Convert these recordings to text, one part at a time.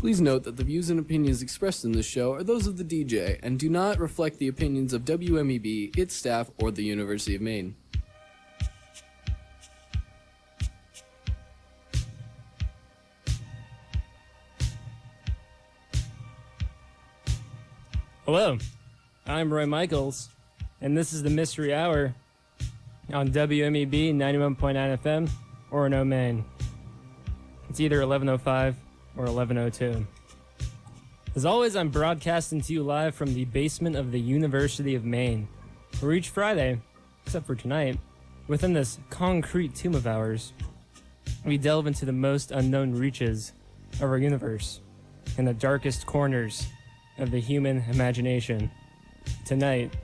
Please note that the views and opinions expressed in this show are those of the DJ and do not reflect the opinions of WMEB, its staff, or the University of Maine. Hello, I'm Roy Michaels, and this is the Mystery Hour on WMEB 91.9 FM, Orono, Maine. It's either 11:05 or 11:02. As always, I'm broadcasting to you live from the basement of the University of Maine, where each Friday, except for tonight, within this concrete tomb of ours, we delve into the most unknown reaches of our universe and the darkest corners of the human imagination. Tonight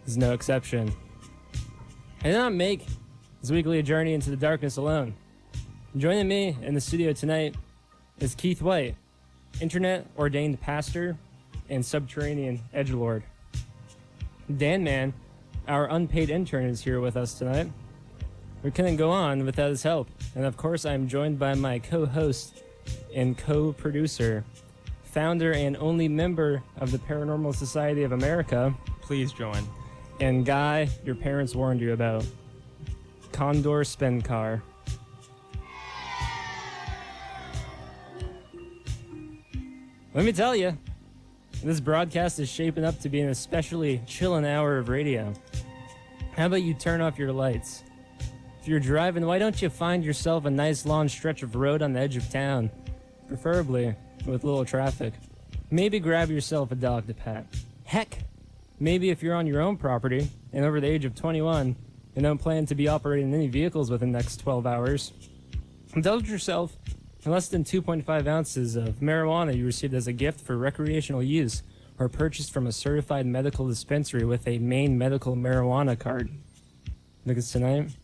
is no exception. I did not make this weekly journey into the darkness alone. Joining me in the studio tonight is Keith White, internet-ordained pastor and subterranean edgelord. Dan Mann, our unpaid intern, is here with us tonight. We couldn't go on without his help. And of course, I'm joined by my co-host and co-producer, founder and only member of the Paranormal Society of America. Please join. And Guy, your parents warned you about. Condor Spenkar. Let me tell you, this broadcast is shaping up to be an especially chillin' hour of radio. How about you turn off your lights? If you're driving, why don't you find yourself a nice long stretch of road on the edge of town, preferably with little traffic. Maybe grab yourself a dog to pat. Heck, maybe if you're on your own property and over the age of 21 and don't plan to be operating any vehicles within the next 12 hours, indulge yourself in less than 2.5 ounces of marijuana you received as a gift for recreational use or purchased from a certified medical dispensary with a Maine medical marijuana card. Because tonight,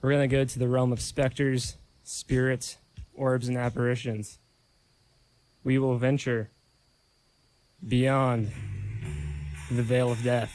we're going to go to the realm of specters, spirits, orbs, and apparitions. We will venture beyond the veil of death.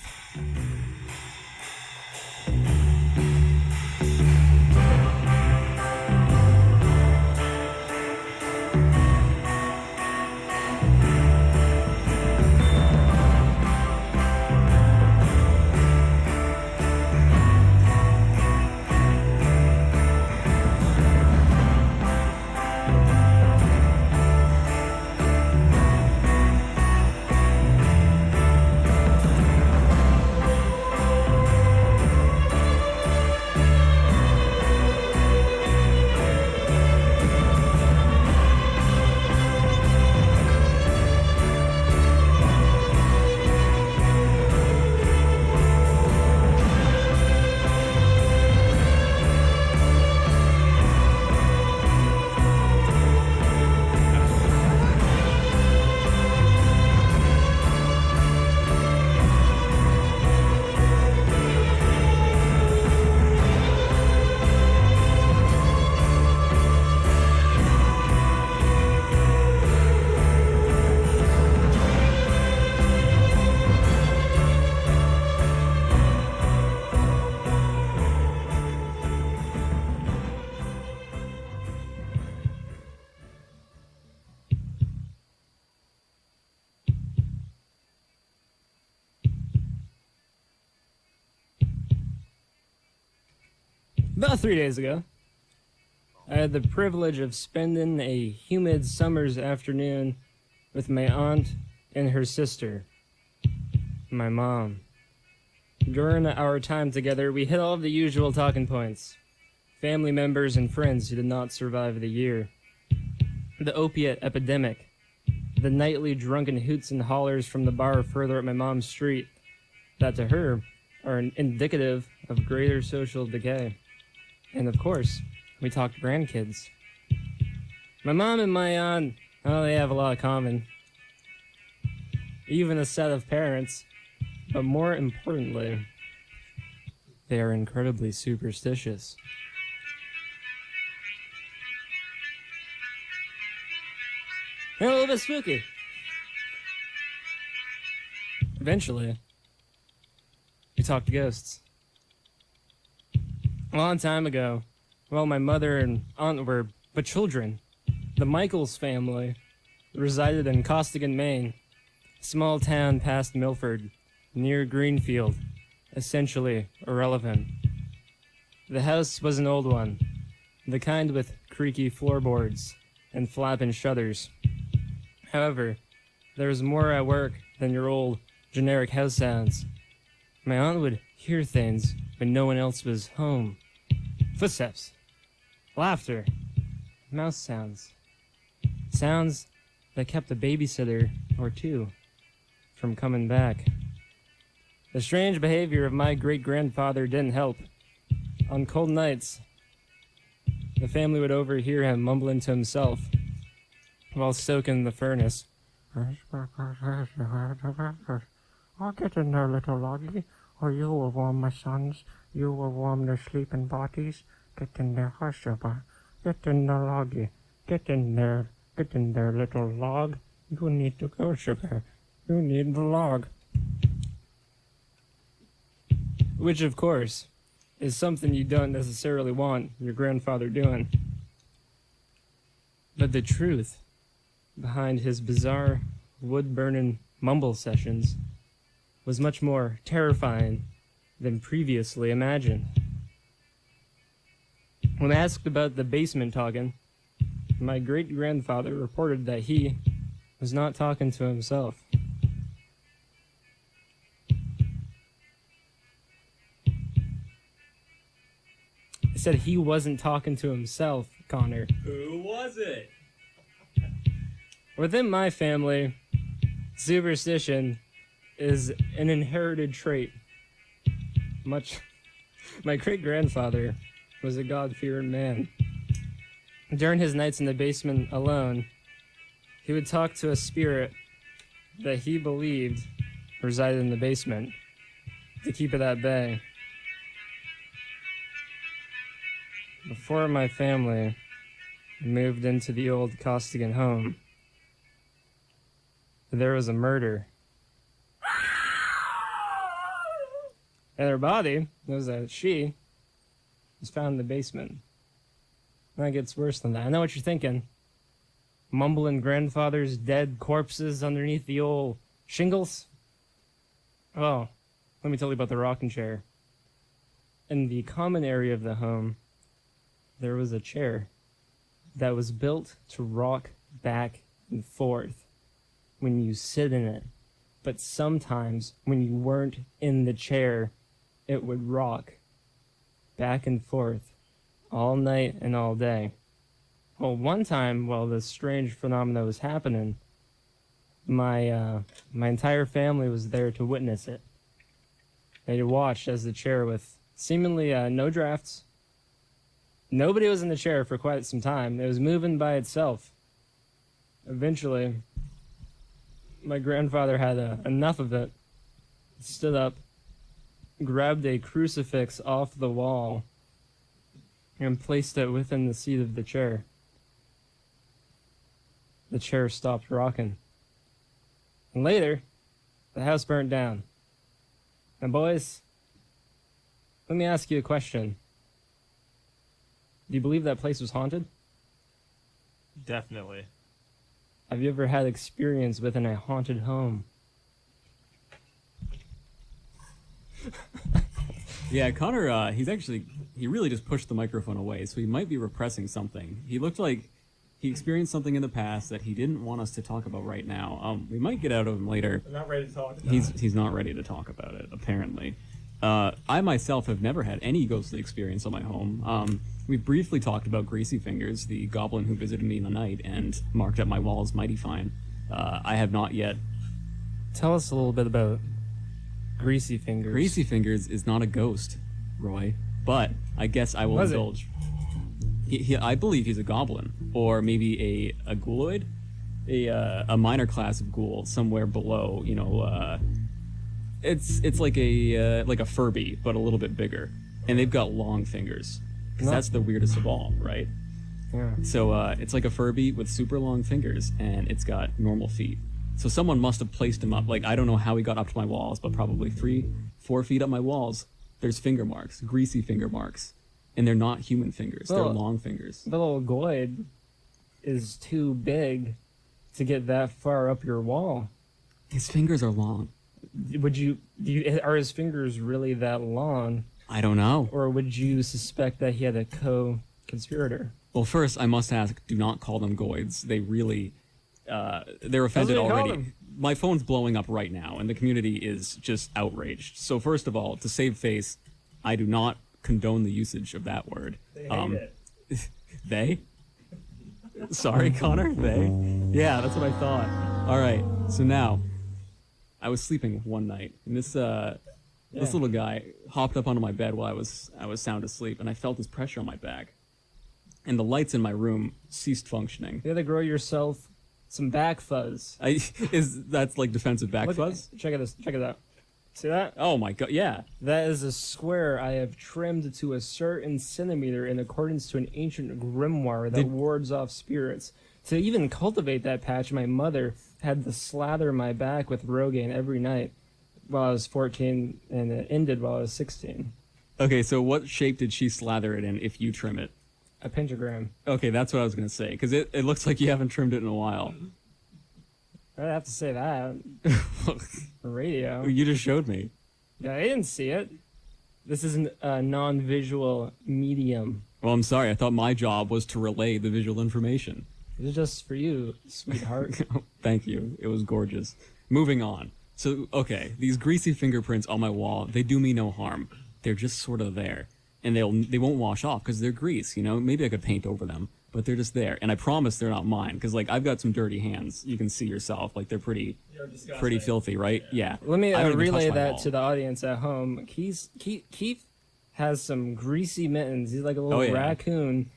About 3 days ago, I had the privilege of spending a humid summer's afternoon with my aunt and her sister, my mom. During our time together, we hit all of the usual talking points. Family members and friends who did not survive the year. The opiate epidemic. The nightly drunken hoots and hollers from the bar further up my mom's street that to her are indicative of greater social decay. And of course, we talked grandkids. My mom and my aunt, oh, they have a lot in common. Even a set of parents. But more importantly, they are incredibly superstitious. And a little bit spooky. Eventually, we talked to ghosts. A long time ago, while my mother and aunt were but children, The Michaels family resided in Costigan, Maine, a small town past Milford, near Greenfield, essentially irrelevant. The house was an old one, the kind with creaky floorboards and flapping shutters. However, there was more at work than your old generic house sounds. My aunt would hear things when no one else was home. Footsteps, laughter, mouse sounds. Sounds that kept a babysitter or two from coming back. The strange behavior of my great-grandfather didn't help. On cold nights, the family would overhear him mumbling to himself while stoking the furnace. I'll get in there, little loggy, or you will warm my sons. You will warm their sleeping bodies. Get in there, hush, get in there, loggy. Get in there, little log. You need to go, sugar. You need the log. Which, of course, is something you don't necessarily want your grandfather doing. But the truth behind his bizarre wood-burning mumble sessions was much more terrifying than previously imagined. When asked about the basement talking, my great-grandfather reported that he was not talking to himself. I said he wasn't talking to himself, Connor. Who was it? Within my family, superstition is an inherited trait. My great-grandfather was a God-fearing man. During his nights in the basement alone, he would talk to a spirit that he believed resided in the basement to keep it at bay. Before my family moved into the old Costigan home, there was a murder. And her body, it was a she, was found in the basement. And that gets worse than that. I know what you're thinking. Mumbling grandfather's dead corpses underneath the old shingles. Oh, let me tell you about the rocking chair. In the common area of the home, there was a chair that was built to rock back and forth when you sit in it. But sometimes when you weren't in the chair, it would rock back and forth all night and all day. Well, one time while this strange phenomena was happening, my entire family was there to witness it. They watched as the chair, with seemingly no drafts, nobody was in the chair for quite some time. It was moving by itself. Eventually, my grandfather had enough of it, stood up, grabbed a crucifix off the wall, and placed it within the seat of the chair. The chair stopped rocking. And later, the house burnt down. And boys, let me ask you a question. Do you believe that place was haunted? Definitely. Have you ever had experience within a haunted home? Yeah, Connor, he really just pushed the microphone away, so he might be repressing something. He looked like he experienced something in the past that he didn't want us to talk about right now. We might get out of him later. I'm not ready to talk about He's not ready to talk about it, apparently. I myself have never had any ghostly experience on my home. We briefly talked about Greasy Fingers, the goblin who visited me in the night and marked up my walls mighty fine. I have not yet. Tell us a little bit about Greasy Fingers. Greasy Fingers is not a ghost, Roy, but I guess I will Was it? indulge. I believe he's a goblin, or maybe a ghouloid, a minor class of ghoul somewhere below. It's like a Furby, but a little bit bigger, and they've got long fingers. Because No. that's the weirdest of all, right? Yeah. So it's like a Furby with super long fingers, and it's got normal feet. So someone must have placed him up. Like, I don't know how he got up to my walls, but probably 3-4 feet up my walls, there's finger marks, greasy finger marks. And they're not human fingers, they're Well, long fingers. The little Goyd is too big to get that far up your wall. His fingers are long. Are his fingers really that long, I don't know. or would you suspect that he had a co-conspirator? Well, first, I must ask, do not call them goids. They really, they're offended That's what you call already. them. My phone's blowing up right now, and the community is just outraged. So first of all, to save face, I do not condone the usage of that word. They hate it. They? Sorry, Connor? They? Yeah, that's what I thought. All right, so now, I was sleeping one night, and this little guy hopped up onto my bed while I was sound asleep, and I felt his pressure on my back. And the lights in my room ceased functioning. You gotta grow yourself some back fuzz. That's like defensive back Look- fuzz? Check it out. See that? Oh my god, yeah. That is a square I have trimmed to a certain centimeter in accordance to an ancient grimoire that wards off spirits. To even cultivate that patch, my mother had to slather my back with Rogaine every night while I was 14, and it ended while I was 16. Okay, so what shape did she slather it in if you trim it? A pentagram. Okay, that's what I was gonna say, because it looks like you haven't trimmed it in a while. I'd have to say that. Radio. You just showed me. Yeah, I didn't see it. This is a non-visual medium. Well, I'm sorry, I thought my job was to relay the visual information. It's just for you, sweetheart. Thank you. It was gorgeous. Moving on. So, okay, these greasy fingerprints on my wall, they do me no harm. They're just sort of there. And they won't wash off because they're grease, you know? Maybe I could paint over them, but they're just there. And I promise they're not mine because, like, I've got some dirty hands. You can see yourself. Like, they're pretty filthy, right? Yeah. Let me I don't even relay touch my that wall. to the audience at home. Keith has some greasy mittens. He's like a little Oh, yeah. raccoon.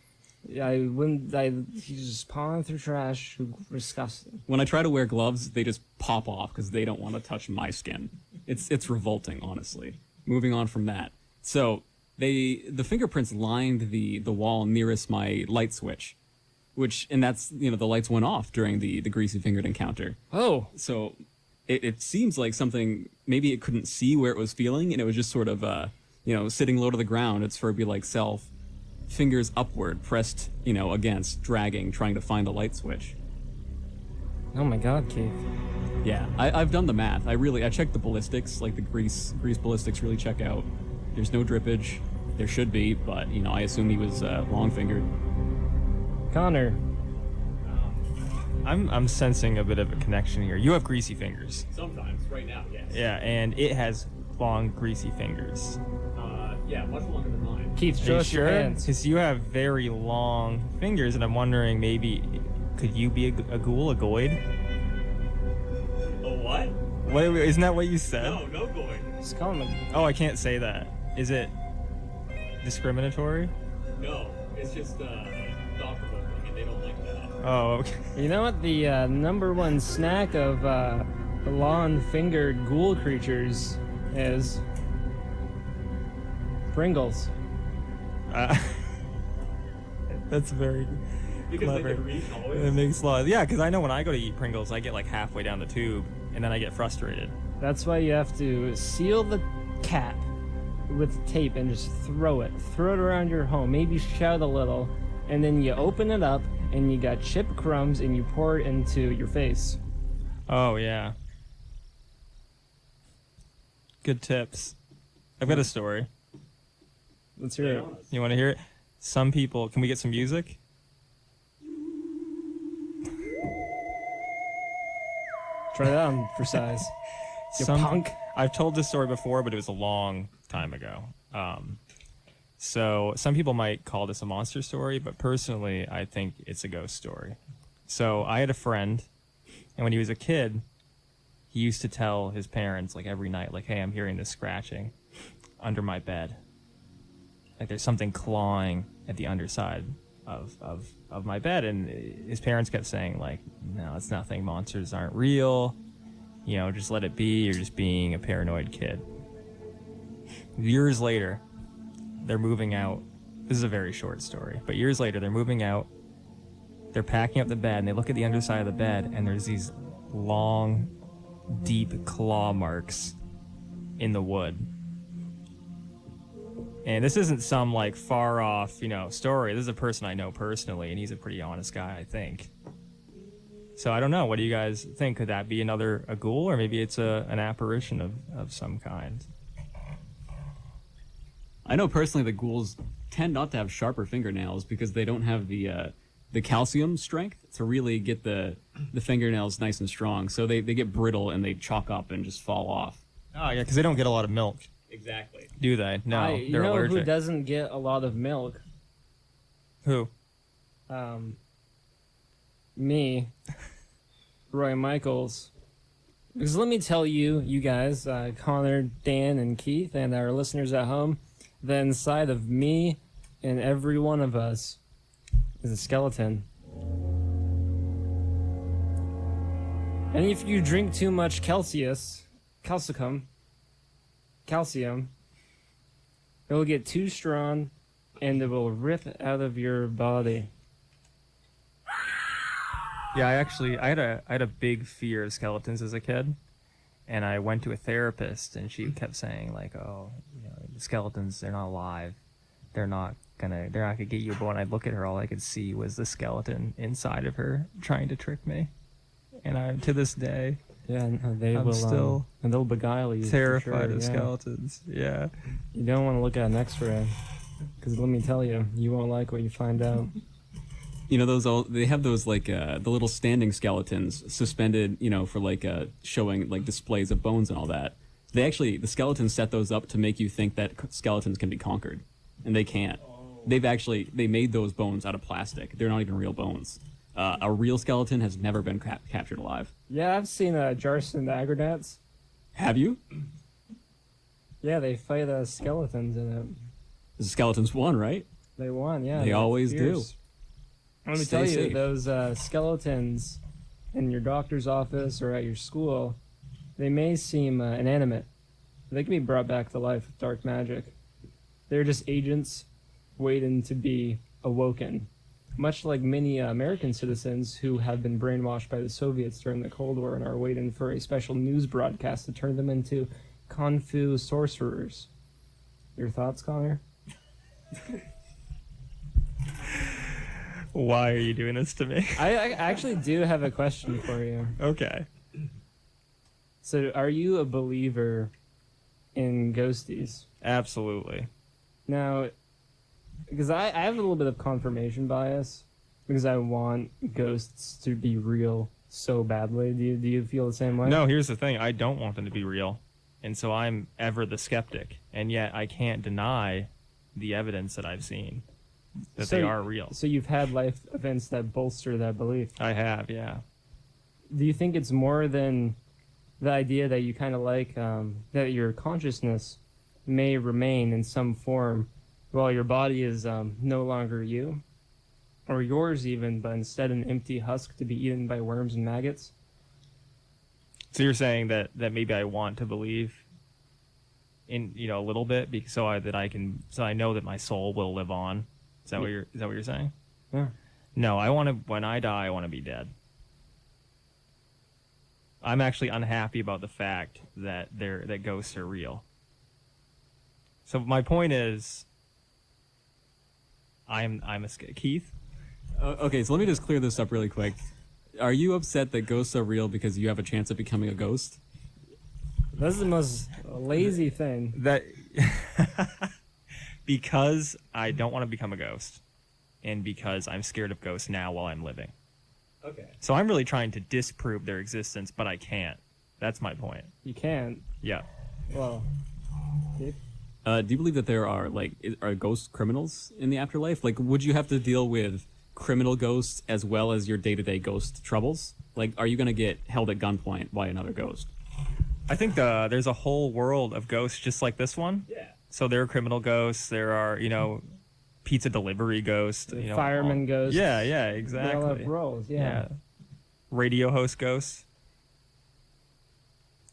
He's just pawing through trash. Disgusting. When I try to wear gloves, they just pop off because they don't want to touch my skin. It's revolting, honestly. Moving on from that. So the fingerprints lined the wall nearest my light switch, and that's, you know, the lights went off during the greasy fingered encounter. Oh, So it seems like something, maybe it couldn't see where it was feeling, and it was just sort of sitting low to the ground, its Furby-like self, fingers upward, pressed, against, dragging, trying to find the light switch. oh my God, Keith. Yeah, I've done the math. I checked the ballistics, like the grease ballistics really check out. There's no drippage. There should be, but, I assume he was long-fingered. Connor. I'm sensing a bit of a connection here. You have greasy fingers. Sometimes, right now, yes. Yeah, and it has long, greasy fingers. Yeah, much longer than mine. Keith, Are show you us your sure? hands. Because you have very long fingers, and I'm wondering maybe could you be a ghoul, a goid? A what? Wait, isn't that what you said? No going. Just call him a... Oh, I can't say that. Is it discriminatory? No, it's just thought-provoking, and they don't like that. Oh, okay. You know what the number one snack of long-fingered ghoul creatures is? Pringles. That's very Because clever. they can reach always. It makes a lot. Yeah, because I know when I go to eat Pringles, I get like halfway down the tube, and then I get frustrated. That's why you have to seal the cap with tape and just throw it. Throw it around your home. Maybe shout a little, and then you open it up, and you got chip crumbs, and you pour it into your face. Oh yeah. Good tips. I've got a story. Let's hear it. You want to hear it? Some people. Can we get some music? Try that on for size. You punk. I've told this story before, but it was a long time ago. So some people might call this a monster story, but personally, I think it's a ghost story. So I had a friend, and when he was a kid, he used to tell his parents, like every night, like, "Hey, I'm hearing this scratching under my bed. Like there's something clawing at the underside of my bed." And his parents kept saying, like, "No, it's nothing. Monsters aren't real. Just let it be. You're just being a paranoid kid." Years later, they're moving out. This is a very short story, but years later, they're moving out. They're packing up the bed, and they look at the underside of the bed, and there's these long, deep claw marks in the wood. And this isn't some like far off, story. This is a person I know personally, and he's a pretty honest guy, I think. So I don't know. What do you guys think? Could that be a ghoul, or maybe it's an apparition of some kind? I know personally that ghouls tend not to have sharper fingernails because they don't have the calcium strength to really get the fingernails nice and strong. So they get brittle and they chalk up and just fall off. Oh yeah, because they don't get a lot of milk, Exactly. do they? No, You they're know allergic. who doesn't get a lot of milk? Who? Me, Roy Michaels. Because let me tell you, you guys, Connor, Dan, and Keith, and our listeners at home, that inside of me and every one of us is a skeleton. And if you drink too much calcium, it will get too strong and it will rip out of your body. Yeah, I had a big fear of skeletons as a kid, and I went to a therapist, and she kept saying like, "Oh, the skeletons, they're not alive, they're not gonna get you." But when I'd look at her, all I could see was the skeleton inside of her trying to trick me, and to this day, Yeah, and they I'm will still and they'll beguile you. for terrified sure, of yeah. skeletons. Yeah. You don't want to look at an X-ray, because let me tell you, you won't like what you find out. You know, they have those like the little standing skeletons suspended, for like showing like displays of bones and all that. The skeletons set those up to make you think that skeletons can be conquered, and they can't. They made those bones out of plastic. They're not even real bones. A real skeleton has never been captured alive. Yeah, I've seen Jarson and the Agronauts. Have you? Yeah, they fight skeletons in it. The skeletons won, right? They won, yeah. They they're always do. fierce. Let me Stay tell you, safe. those skeletons in your doctor's office or at your school, they may seem inanimate. They can be brought back to life with dark magic. They're just agents waiting to be awoken. Much like many American citizens who have been brainwashed by the Soviets during the Cold War and are waiting for a special news broadcast to turn them into kung fu sorcerers. Your thoughts, Connor? Why are you doing this to me? I actually do have a question for you. Okay. So, are you a believer in ghosties? Absolutely. Now, because I have a little bit of confirmation bias, because I want ghosts to be real so badly. Do you feel the same way? No, here's the thing. I don't want them to be real. And so I'm ever the skeptic. And yet I can't deny the evidence that I've seen that So- they are real. So you've had life events that bolster that belief. I have, yeah. Do you think it's more than the idea that you kind of like that your consciousness may remain in some form while your body is no longer you, or yours even, but instead an empty husk to be eaten by worms and maggots? So you're saying that maybe I want to believe in a little bit so I know that my soul will live on. Is that what you're saying? Yeah. No, when I die I want to be dead. I'm actually unhappy about the fact that ghosts are real. So my point is Keith? Okay, so let me just clear this up really quick. Are you upset that ghosts are real because you have a chance of becoming a ghost? That's the most lazy thing. That because I don't want to become a ghost, and because I'm scared of ghosts now while I'm living. Okay. So I'm really trying to disprove their existence, but I can't. That's my point. You can't. Yeah. Well, Do you believe that there are are ghost criminals in the afterlife? Like, would you have to deal with criminal ghosts as well as your day-to-day ghost troubles? Like, are you going to get held at gunpoint by another ghost? I think there's a whole world of ghosts just like this one. Yeah. So there are criminal ghosts. There are, pizza delivery ghosts. fireman ghosts. Yeah, They all have exactly. roles, yeah. Yeah. Radio host ghosts.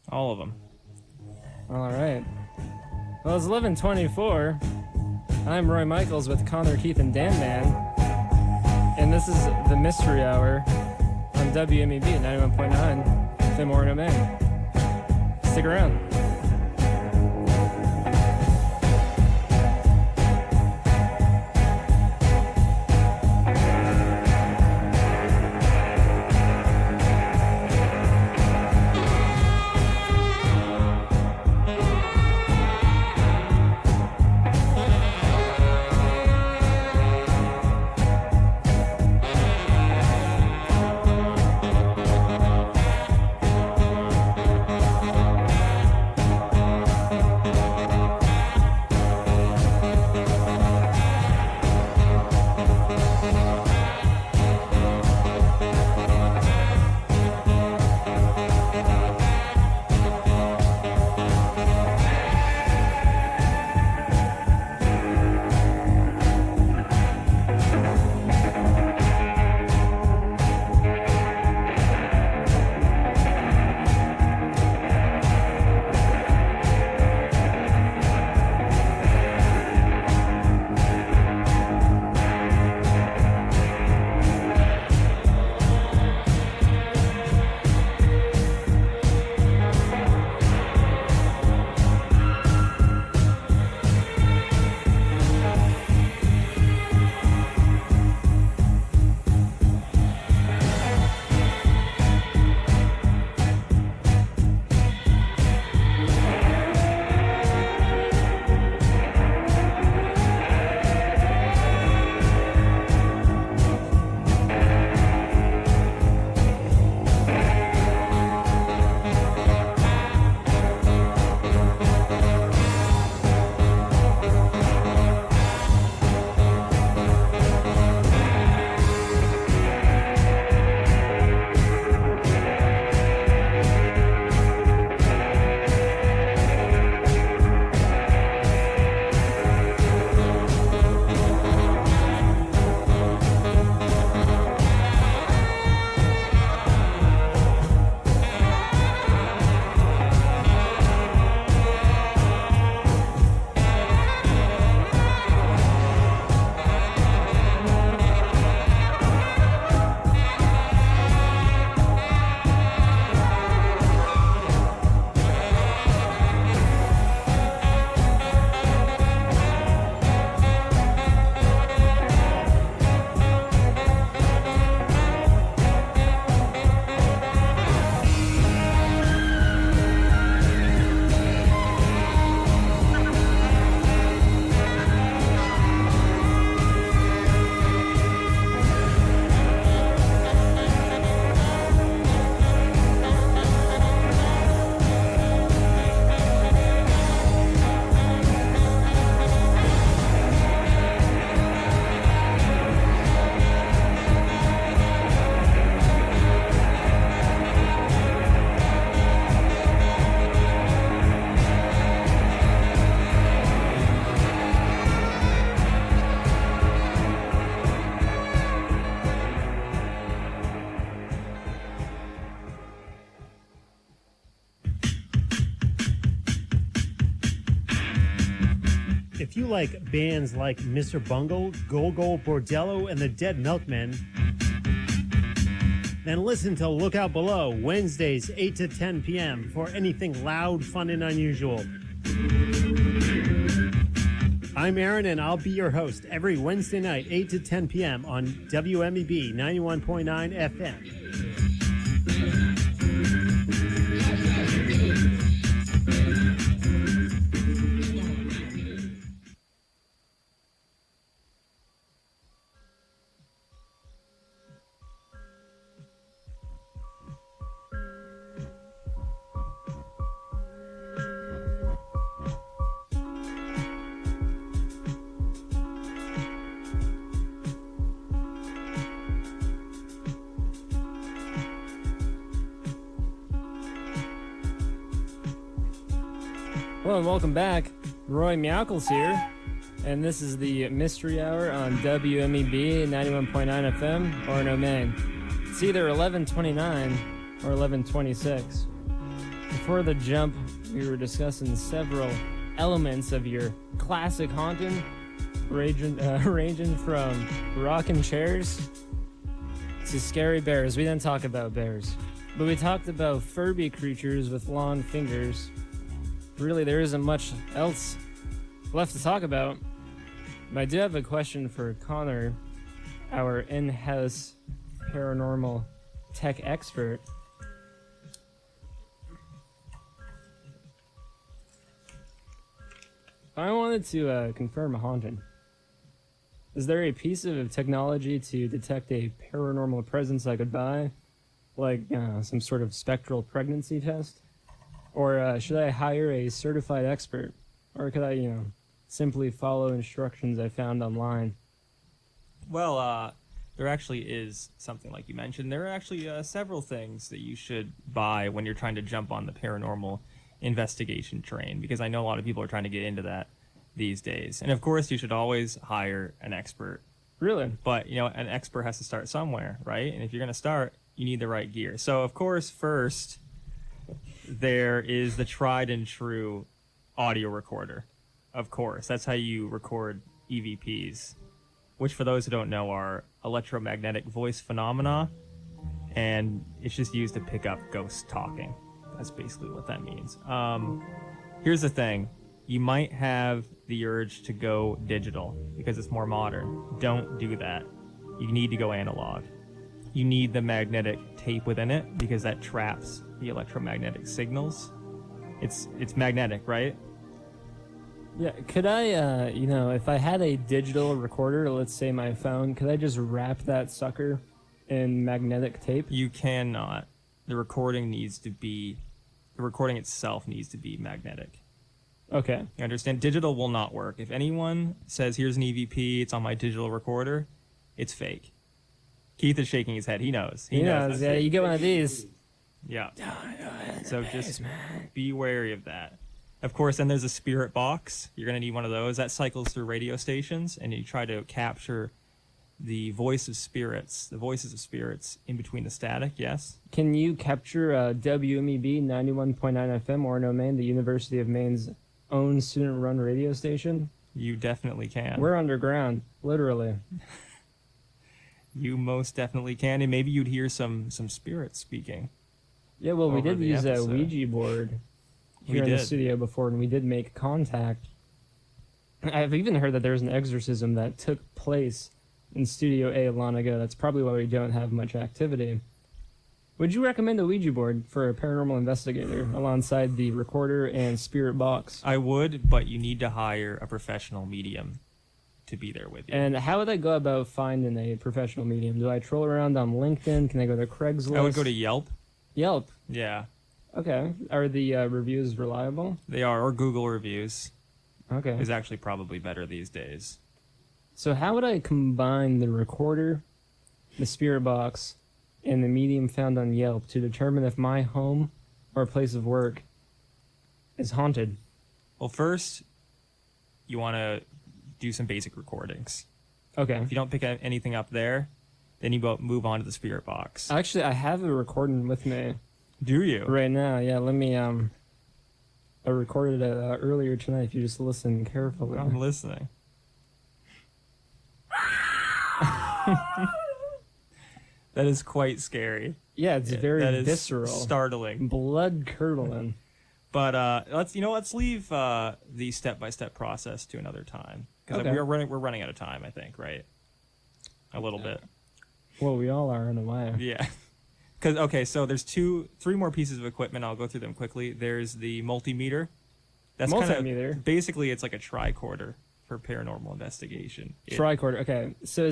All of them. All right. Well, it's 11:24. I'm Roy Michaels with Connor, Keith, and Dan Man. And this is the Mystery Hour on WMEB 91.9 FM Orono, Maine. Stick around. If you like bands like Mr. Bungle, Gogol Bordello, and the Dead Milkmen, then listen to Look Out Below, Wednesdays, 8 to 10 p.m. for anything loud, fun, and unusual. I'm Aaron, and I'll be your host every Wednesday night, 8 to 10 p.m. on WMEB 91.9 FM. Hello and welcome back. Roy Meowkles here, and this is the Mystery Hour on WMEB 91.9 FM, Orono, Maine. It's either 11:29 or 11:26. Before the jump, we were discussing several elements of your classic haunting, ranging from rocking chairs to scary bears. We didn't talk about bears, but we talked about Furby creatures with long fingers. Really, there isn't much else left to talk about. But I do have a question for Connor, our in-house paranormal tech expert. I wanted to confirm a haunting. Is there a piece of technology to detect a paranormal presence I could buy? Like some sort of spectral pregnancy test? Or should I hire a certified expert? Or could I, simply follow instructions I found online? Well, there actually is something like you mentioned. There are actually several things that you should buy when you're trying to jump on the paranormal investigation train, because I know a lot of people are trying to get into that these days. And of course, you should always hire an expert. Really? But, an expert has to start somewhere, right? And if you're going to start, you need the right gear. So, of course, first, there is the tried and true audio recorder. Of course, that's how you record EVPs, which for those who don't know are electromagnetic voice phenomena, and it's just used to pick up ghosts talking. That's basically what that means. Here's the thing. You might have the urge to go digital because it's more modern. Don't do that. You need to go analog. You need the magnetic tape within it because that traps the electromagnetic signals. It's magnetic, right? Yeah, could I, if I had a digital recorder, let's say my phone, could I just wrap that sucker in magnetic tape? You cannot. The recording itself needs to be magnetic. Okay. You understand? Digital will not work. If anyone says, here's an EVP, it's on my digital recorder, it's fake. Keith is shaking his head. He knows. He knows. Yeah, you get one of these. Yeah. So just be wary of that. Of course, then there's a spirit box. You're going to need one of those. That cycles through radio stations, and you try to capture the voices of spirits in between the static, yes? Can you capture WMEB 91.9 FM, Orono, Maine, the University of Maine's own student-run radio station? You definitely can. We're underground, literally. You most definitely can, and maybe you'd hear some spirits speaking. Yeah, well, we over did the use a episode. Ouija board here in the studio before, and we did make contact. I've even heard that there's an exorcism that took place in Studio A long ago. That's probably why we don't have much activity. Would you recommend a Ouija board for a paranormal investigator alongside the recorder and spirit box? I would, but you need to hire a professional medium to be there with you. And how would I go about finding a professional medium? Do I troll around on LinkedIn? Can I go to Craigslist? I would go to Yelp. Yelp? Yeah. Okay. Are the reviews reliable? They are, or Google reviews. Okay. Is actually probably better these days. So how would I combine the recorder, the spirit box, and the medium found on Yelp to determine if my home or place of work is haunted? Well, first, you want to do some basic recordings. Okay. If you don't pick anything up there, then you move on to the spirit box. Actually, I have a recording with me Do you? right now. Yeah, let me I recorded it earlier tonight. If you just listen carefully. I'm listening. That is quite scary. Yeah, it's very That is visceral, startling. blood curdling. But let's leave the step-by-step process to another time because Okay. we're running out of time. I think, right? A little bit. Well, we all are in a way. Yeah. Because okay, so there's three more pieces of equipment. I'll go through them quickly. There's the multimeter. That's Multimeter? Basically, it's like a tricorder for paranormal investigation. Tricorder. Okay, so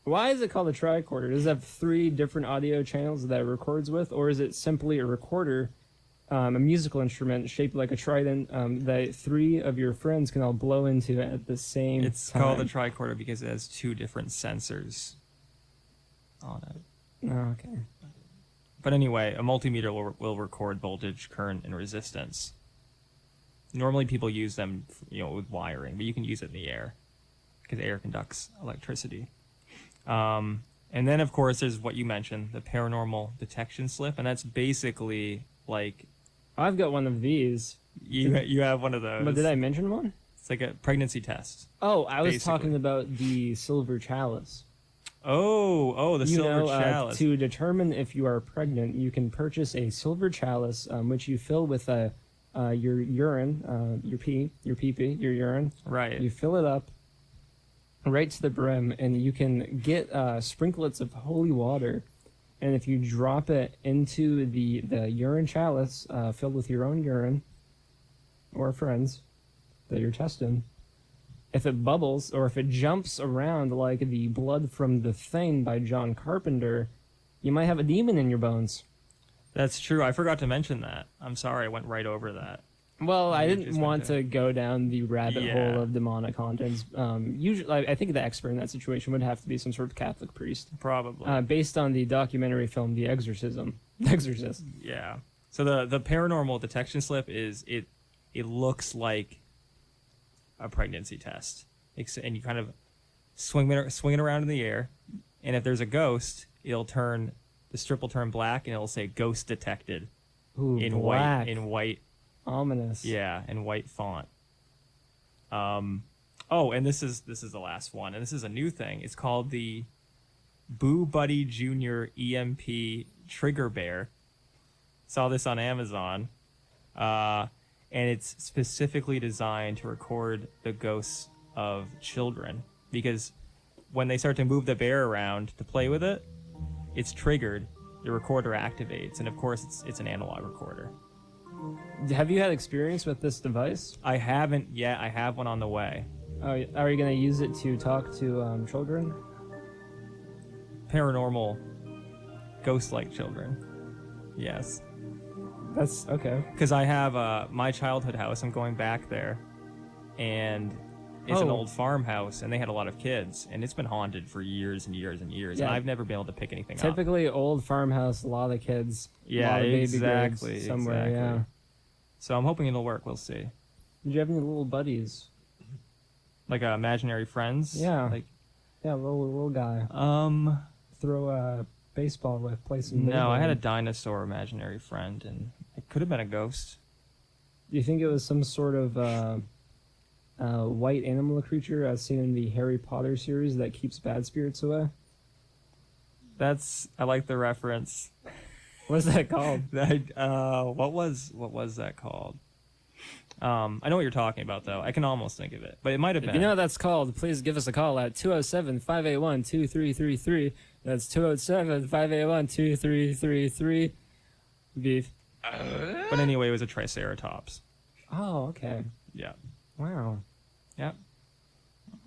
why is it called a tricorder? Does it have 3 different audio channels that it records with, or is it simply a recorder, a musical instrument shaped like a trident that 3 of your friends can all blow into at the same It's time? called a tricorder because it has 2 different sensors on it. Oh, okay. But anyway, a multimeter will record voltage, current, and resistance. Normally, people use them, with wiring, but you can use it in the air because air conducts electricity. And then, of course, there's what you mentioned, the paranormal detection slip, and that's basically like I've got one of these. you have one of those. But did I mention one? It's like a pregnancy test. Oh, I was Basically. talking about the silver chalice. Oh, the silver chalice. To determine if you are pregnant, you can purchase a silver chalice, which you fill with your urine, your pee-pee, your urine. Right. You fill it up right to the brim, and you can get sprinklets of holy water. And if you drop it into the urine chalice filled with your own urine or a friend's that you're testing, if it bubbles or if it jumps around like the Blood from the Thing by John Carpenter, you might have a demon in your bones. That's true. I forgot to mention that. I'm sorry, I went right over that. Well, I You didn't just want went to go down the rabbit Yeah. hole of demonic hauntings. Usually, I think the expert in that situation would have to be some sort of Catholic priest, Probably. based on the documentary film The Exorcism. The Exorcist. Yeah. So the paranormal detection slip is it looks like a pregnancy test, and you kind of swing it around in the air, and if there's a ghost, the strip will turn black, and it'll say "ghost detected" Ooh, in black. white. Ominous. Yeah, in white font. Oh, and this is the last one, and this is a new thing. It's called the Boo Buddy Jr. EMP Trigger Bear. Saw this on Amazon, and it's specifically designed to record the ghosts of children because when they start to move the bear around to play with it, it's triggered. The recorder activates, and of course, it's an analog recorder. Have you had experience with this device? I haven't yet. I have one on the way. Oh, are you going to use it to talk to children? Paranormal, ghost-like children. Yes. That's okay. Because I have my childhood house. I'm going back there, and it's an Oh. old farmhouse, and they had a lot of kids, and it's been haunted for years and years and years, Yeah. and I've never been able to pick anything up. Typically, old farmhouse, a lot of kids. A Yeah, lot of baby exactly, graves somewhere. exactly. Yeah. So I'm hoping it'll work. We'll see. Did you have any little buddies? Like imaginary friends. Yeah. Like Yeah, little guy. Throw a baseball with, play some. no, I had a baseball. dinosaur imaginary friend, and it could have been a ghost. Do you think it was some sort of white animal creature as seen in the Harry Potter series that keeps bad spirits away? I like the reference. What's that called? What was that called? I know what you're talking about, though. I can almost think of it, but it might have If been. you know what that's called, please give us a call at 207-581-2333. That's 207-581-2333. Beef. But anyway, it was a Triceratops. Oh, okay. Yeah. Wow. Yep.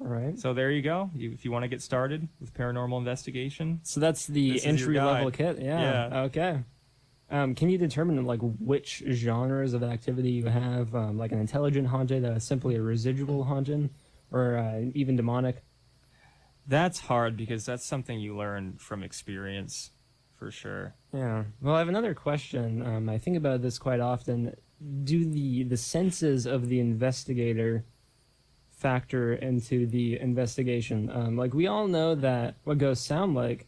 All right. So there you go. If you want to get started with paranormal investigation, So that's the This is your entry level guide. kit. Yeah. Yeah. Okay. Can you determine like which genres of activity you have, like an intelligent haunted, simply a residual haunted, or even demonic? that's hard because that's something you learn from experience, for sure. Yeah. Well, I have another question. I think about this quite often. Do the senses of the investigator factor into the investigation? Like we all know that what ghosts sound like.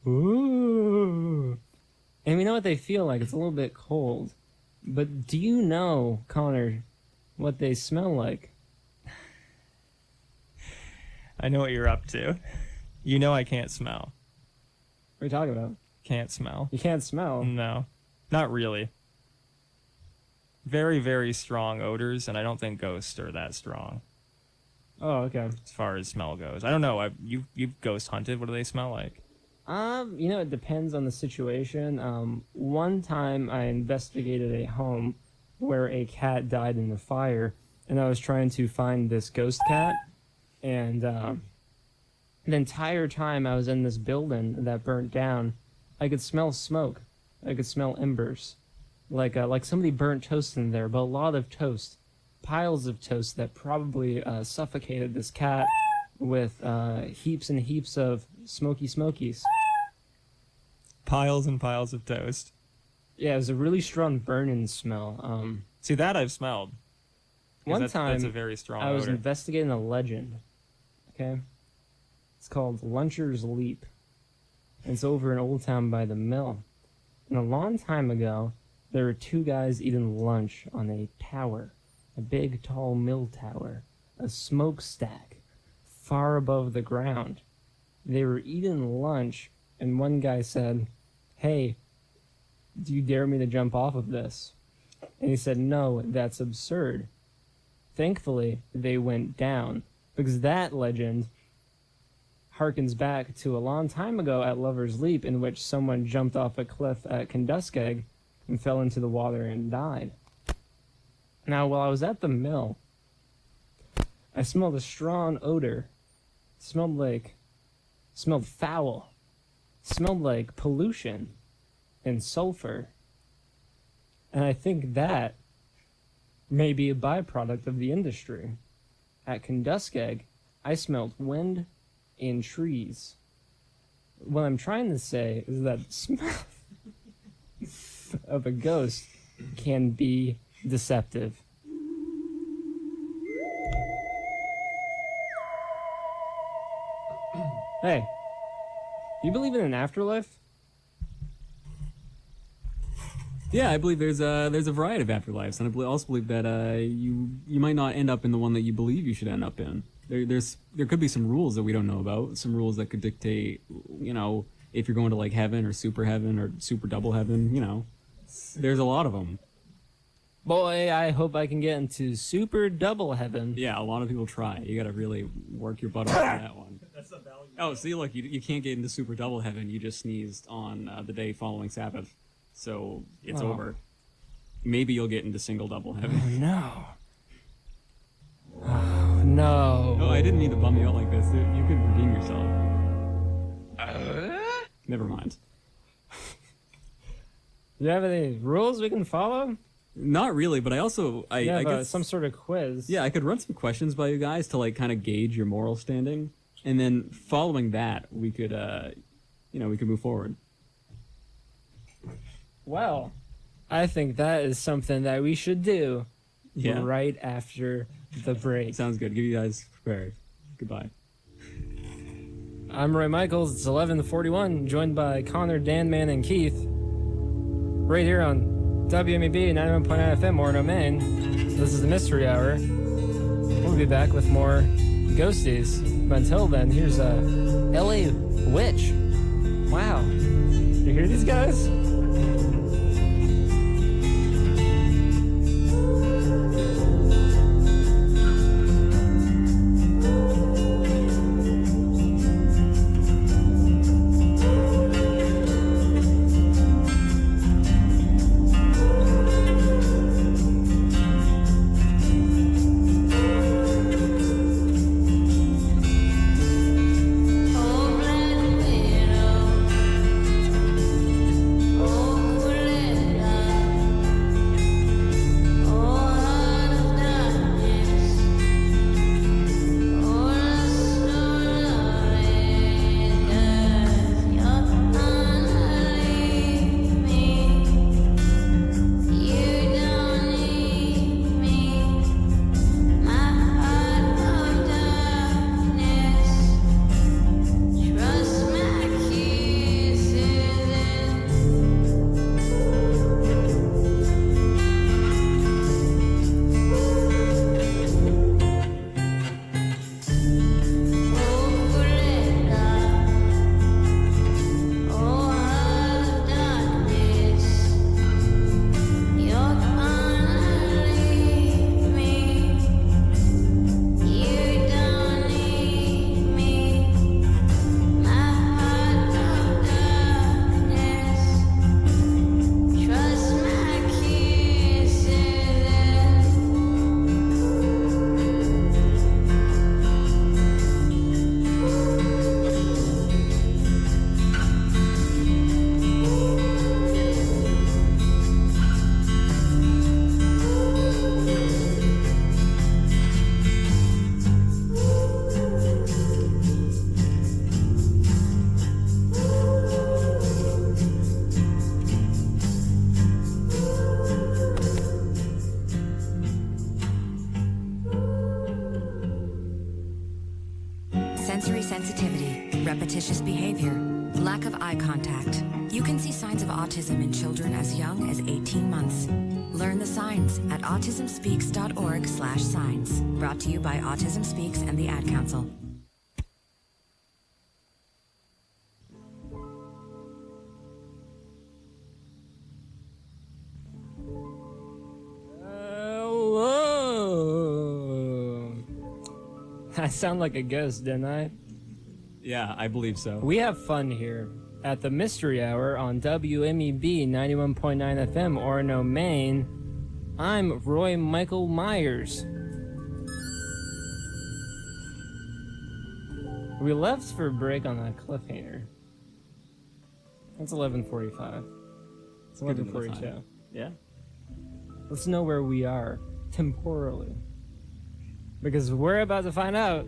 Ooh. And we know what they feel like. It's a little bit cold. But do you know, Connor, what they smell like? I know what you're up to. You know I can't smell. What are you talking about? Can't smell. You can't smell. No, not really. Very, very strong odors, and I don't think ghosts are that strong Oh, okay. as far as smell goes. I don't know. You've ghost hunted. What do they smell like? It depends on the situation. One time I investigated a home where a cat died in the fire, and I was trying to find this ghost cat, and the entire time I was in this building that burnt down, I could smell smoke. I could smell embers, like somebody burnt toast in there, but a lot of toast, piles of toast that probably suffocated this cat with heaps and heaps of smokies. Piles and piles of toast. Yeah, it was a really strong burning smell. See, that I've smelled. 'Cause One that's time, a very strong I was odor. investigating a legend. Okay, it's called Luncher's Leap. It's over in Old Town by the mill. And a long time ago, there were two guys eating lunch on a tower, a big, tall mill tower, a smokestack, far above the ground. They were eating lunch, and one guy said, "Hey, do you dare me to jump off of this?" And he said, "No, that's absurd." Thankfully, they went down, because that legend harkens back to a long time ago at Lover's Leap, in which someone jumped off a cliff at Kenduskeg and fell into the water and died. Now, while I was at the mill, I smelled a strong odor. It smelled foul. It smelled like pollution and sulfur. And I think that may be a byproduct of the industry. At Kenduskeg, I smelled wind and trees. What I'm trying to say is that the smell of a ghost can be deceptive. Hey, you believe in an afterlife? Yeah, I believe there's a variety of afterlives, and I also believe that you might not end up in the one that you believe you should end up in. There could be some rules that we don't know about, some rules that could dictate, if you're going to like heaven or super double heaven. There's a lot of them. Boy, I hope I can get into super double heaven. Yeah, a lot of people try. You got to really work your butt off for that one. That's the value. Oh, see, look, you can't get into super double heaven. You just sneezed on the day following Sabbath, so it's Oh. over. Maybe you'll get into single double heaven. No. Oh, no. Oh, I didn't mean to bum you out like this. You could redeem yourself. Never mind. Do you have any rules we can follow? Not really, but I guess some sort of quiz. yeah, I could run some questions by you guys to like kind of gauge your moral standing, and then following that, we could we could move forward. Well, I think that is something that we should do Yeah, right after the break. sounds good. Give you guys prepared. Goodbye. I'm Roy Michaels. It's 11:41, joined by Connor, Dan, Man, and Keith. Right here on WMEB 91.9 FM, Orono, Maine. This is the Mystery Hour. We'll be back with more ghosties. But until then, here's a LA Witch. Wow. You hear these guys? hypersensitivity, repetitious behavior, lack of eye contact. You can see signs of autism in children as young as 18 months. Learn the signs at autismspeaks.org/signs. Brought to you by Autism Speaks and the Ad Council. Hello. I sound like a ghost, didn't I? Yeah, I believe so. We have fun here at the Mystery Hour on WMEB 91.9 FM, Orono, Maine. I'm Roy Michael Myers. We left for a break on a cliffhanger. It's 11:45. It's Good enough 11:42. time. Yeah. Let's know where we are temporally, because we're about to find out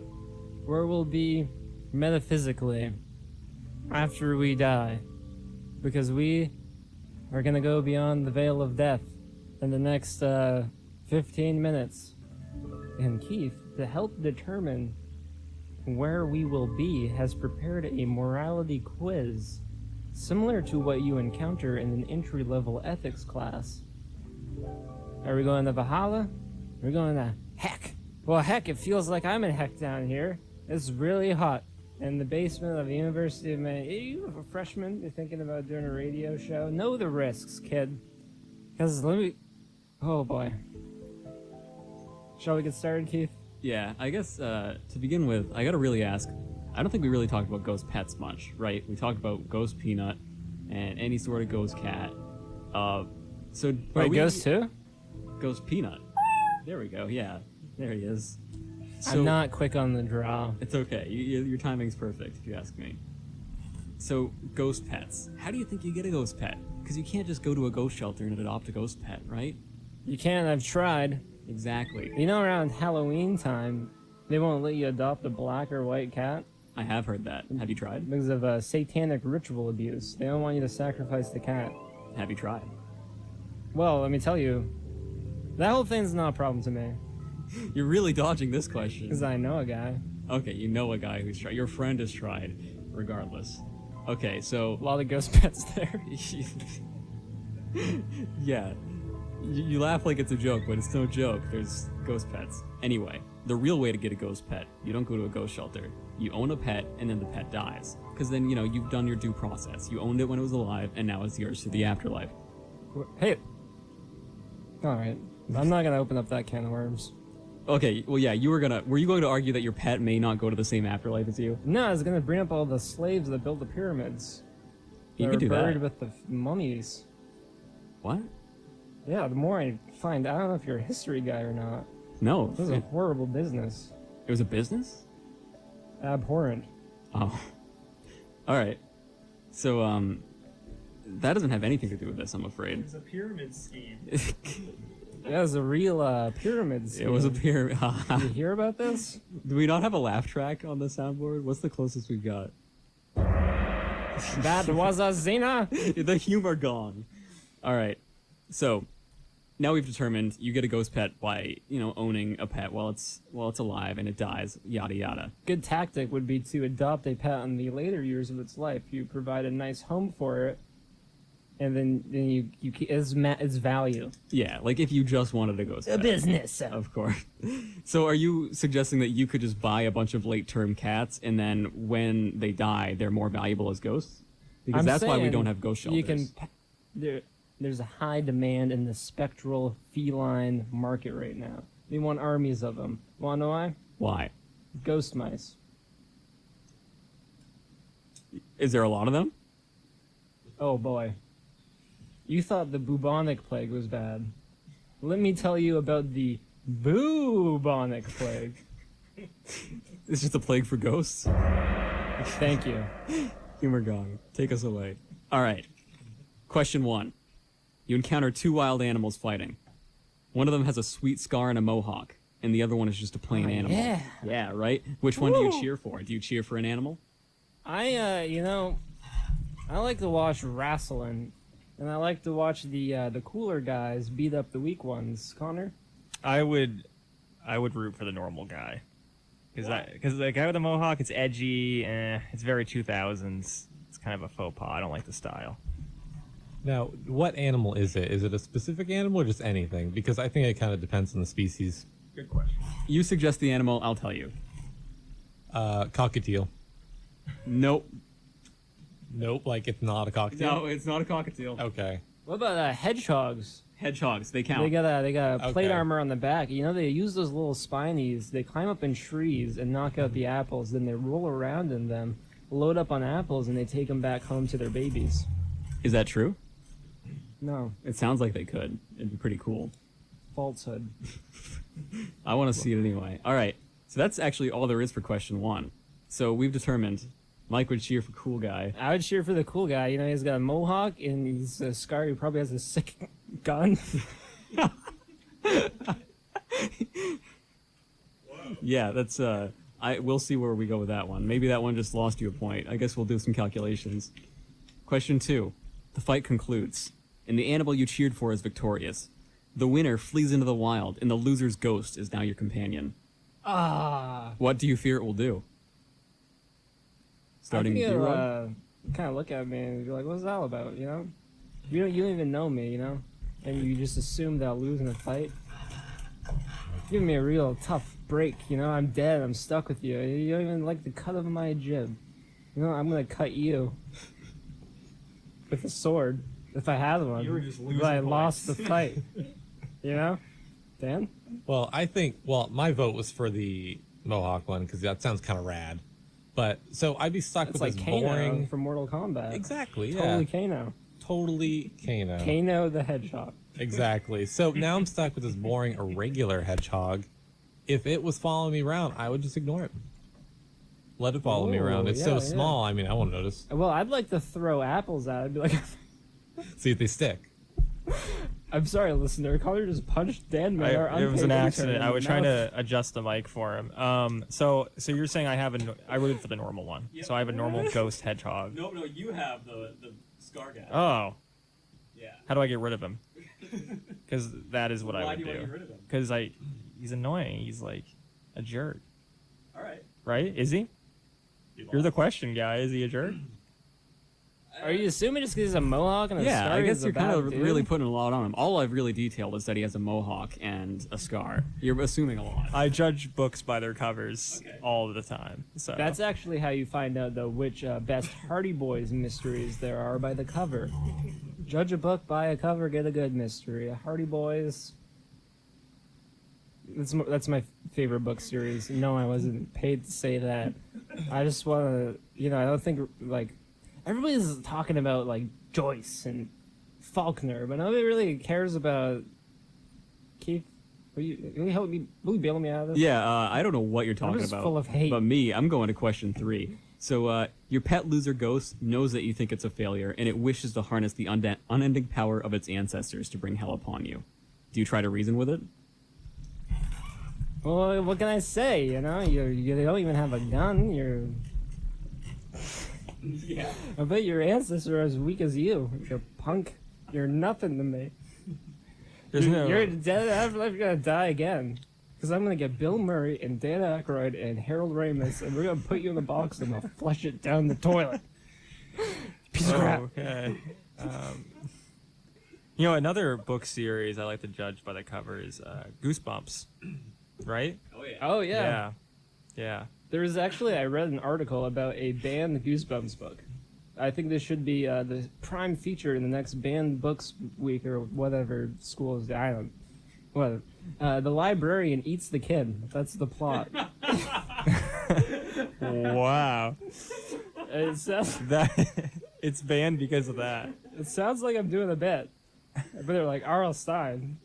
where we'll be metaphysically after we die, because we are gonna go beyond the veil of death in the next 15 minutes. And Keith, to help determine where we will be, has prepared a morality quiz similar to what you encounter in an entry-level ethics class. Are we going to Valhalla? Are we going to Heck? Well, heck, it feels like I'm in Heck down here. It's really hot in the basement of the University of Maine. Are you a freshman? You're thinking about doing a radio show? Know the risks, kid. Because let me... Oh, boy. Shall we get started, Keith? Yeah, I guess to begin with, I gotta really ask. I don't think we really talked about ghost pets much, right? We talked about ghost peanut and any sort of ghost cat. So Wait, Ghost too? Ghost peanut. There we go. Yeah, there he is. I'm not quick on the draw. It's okay. Your timing's perfect, if you ask me. So, ghost pets. How do you think you get a ghost pet? Because you can't just go to a ghost shelter and adopt a ghost pet, right? You can. I've tried. Exactly. You know, around Halloween time, they won't let you adopt a black or white cat I have heard that. Have you tried? because of satanic ritual abuse. They don't want you to sacrifice the cat. Have you tried? Well, let me tell you, that whole thing's not a problem to me, You're really dodging this question. because I know a guy. Okay, you know a guy who's tried. Your friend has tried, regardless. Okay, so... A lot of ghost pets there. Yeah. You laugh like it's a joke, but it's no joke. There's ghost pets. Anyway, the real way to get a ghost pet, you don't go to a ghost shelter. You own a pet, and then the pet dies. Because then, you've done your due process. You owned it when it was alive, and now it's yours to the afterlife. Hey. All right. I'm not going to open up that can of worms. Okay, well, yeah, were you going to argue that your pet may not go to the same afterlife as you? No, I was going to bring up all the slaves that built the pyramids. You That could were do buried that. with the mummies. What? Yeah, the more I find, I don't know if you're a history guy or not. No. This is a horrible business. It was a business? Abhorrent. Oh. Alright. So, that doesn't have anything to do with this, I'm afraid. It's a pyramid scheme. Yeah, it was a real pyramid scheme. It was a pyramid. Did you hear about this? Do we not have a laugh track on the soundboard? What's the closest we've got? That was a Xena. The humor gone. Alright. So, now we've determined you get a ghost pet by, owning a pet while it's alive and it dies, yada yada. Good tactic would be to adopt a pet in the later years of its life. You provide a nice home for it, and then you its value. Yeah, like if you just wanted a ghost pet. business. Of course. So are you suggesting that you could just buy a bunch of late-term cats and then when they die, they're more valuable as ghosts? Because that's why we don't have ghost shelters. You can. There's a high demand in the spectral feline market right now. They want armies of them. Want to know why? Why? Ghost mice. Is there a lot of them? Oh boy. You thought the bubonic plague was bad. Let me tell you about the bubonic plague. It's just a plague for ghosts? Thank you. Humor gong. Take us away. All right. Question 1. You encounter 2 wild animals fighting. One of them has a sweet scar and a mohawk, and the other one is just a plain animal. yeah. Yeah, right? Which one do you Woo. cheer for? Do you cheer for an animal? I like to watch wrestling, and I like to watch the cooler guys beat up the weak ones. Connor? I would root for the normal guy. Because the guy with the mohawk, it's edgy, it's very 2000s. It's kind of a faux pas. I don't like the style. Now, what animal is it? Is it a specific animal or just anything? Because I think it kind of depends on the species. Good question. You suggest the animal, I'll tell you. Cockatiel. Nope. Nope, like it's not a cockatiel? No, it's not a cockatiel. Okay. What about hedgehogs? Hedgehogs, they count. They got a plate Okay. armor on the back. You know, they use those little spinies. They climb up in trees and knock out the apples. Then they roll around in them, load up on apples, and they take them back home to their babies. Is that true? No, It sounds like they could. It'd be pretty cool. falsehood. I want to see it anyway. All right. So that's actually all there is for question 1. So we've determined Mike would cheer for cool guy. I would cheer for the cool guy. You know, he's got a mohawk and he's a scar. He probably has a sick gun. Yeah, that's we'll see where we go with that one. Maybe that one just lost you a point. I guess we'll do some calculations. Question 2. The fight concludes, and the animal you cheered for is victorious. The winner flees into the wild, and the loser's ghost is now your companion. What do you fear it will do? Starting with you, Rob? Kind of look at me and be like, "What's that all about?" You know, you don't even know me, you know, and you just assume that I'll lose in a fight. Give me a real tough break, you know. I'm dead. I'm stuck with you. You don't even like the cut of my jib. You know, I'm gonna cut you with a sword if I had one. You were just losing but I points. lost the fight. You know, Dan. Well, my vote was for the Mohawk one because that sounds kind of rad. But so I'd be stuck It's with like this Kano boring. from Mortal Kombat. Exactly. Yeah. Totally Kano. Totally Kano. Kano the Hedgehog. Exactly. So now I'm stuck with this boring, irregular hedgehog. If it was following me around, I would just ignore it. Let it follow me around. It's so yeah, small. I mean, I won't notice. Well, I'd like to throw apples at it. I'd be like, See if they stick. I'm sorry, listener. Connor just punched Dan Miller. It was an accident. I was trying to adjust the mic for him. So you're saying I rooted for the normal one. So I have a normal ghost hedgehog. No, you have the scar guy. Oh. Yeah. How do I get rid of him? Because that is what I would do you want to do. get rid of him? Because he's annoying. He's like a jerk. All right. Right? Is he? You're the question guy. Is he a jerk? Are you assuming just because he's a mohawk and a Yeah, scar? I guess he's a you're kind bad of dude? really putting a lot on him. All I've really detailed is that he has a mohawk and a scar. You're assuming a lot. I judge books by their covers all the time. So That's actually how you find out, though, which best Hardy Boys mysteries there are by the cover. Judge a book by a cover, get a good mystery. Hardy Boys. That's my favorite book series. No, I wasn't paid to say that. I just want to, I don't think, everybody's talking about, Joyce and Faulkner, but nobody really cares about Keith. Will you bail me out of this? Yeah, I don't know what you're talking just about. full of hate. But me, I'm going to question 3. So, your pet loser ghost knows that you think it's a failure, and it wishes to harness the unending power of its ancestors to bring hell upon you. Do you try to reason with it? Well, what can I say? You don't even have a gun. Yeah. I bet your ancestors are as weak as you. You're punk. You're nothing to me. You're dead after life. You're gonna die again. Because I'm gonna get Bill Murray and Dan Aykroyd and Harold Ramis, and we're gonna put you in a box and we'll flush it down the toilet. Piece of crap. Okay. Another book series I like to judge by the cover is Goosebumps. Right? Oh, yeah. Oh yeah. Yeah. There was actually, I read an article about a banned Goosebumps book. I think this should be the prime feature in the next banned books week or whatever school is. I don't. What? The librarian eats the kid. That's the plot. Wow. It sounds, It's banned because of that. it sounds like I'm doing a bit, but they're like R.L. Stein.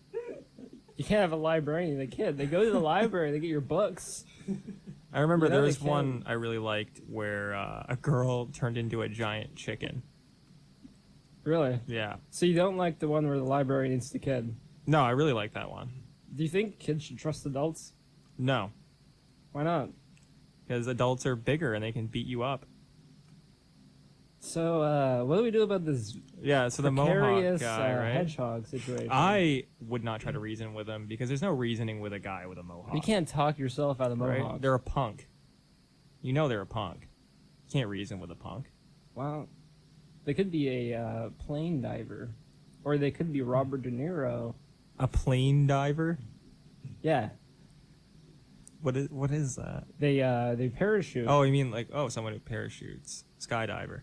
You can't have a librarian and a kid. They go to the library. They get your books. I remember You know there they was can. one I really liked where a girl turned into a giant chicken. Really? Yeah. So you don't like the one where the librarian eats the kid? No, I really like that one. Do you think kids should trust adults? No, Why not? because adults are bigger and they can beat you up. So, what do we do about this Yeah, so the Mohawk precarious guy, right? hedgehog situation? I would not try to reason with him because there's no reasoning with a guy with a mohawk. You can't talk yourself out of right? mohawks. They're a punk. You know they're a punk. You can't reason with a punk. Well, they could be a plane diver, or they could be Robert De Niro. A plane diver? Yeah, What is that? they parachute. Oh, you mean like someone who parachutes, skydiver,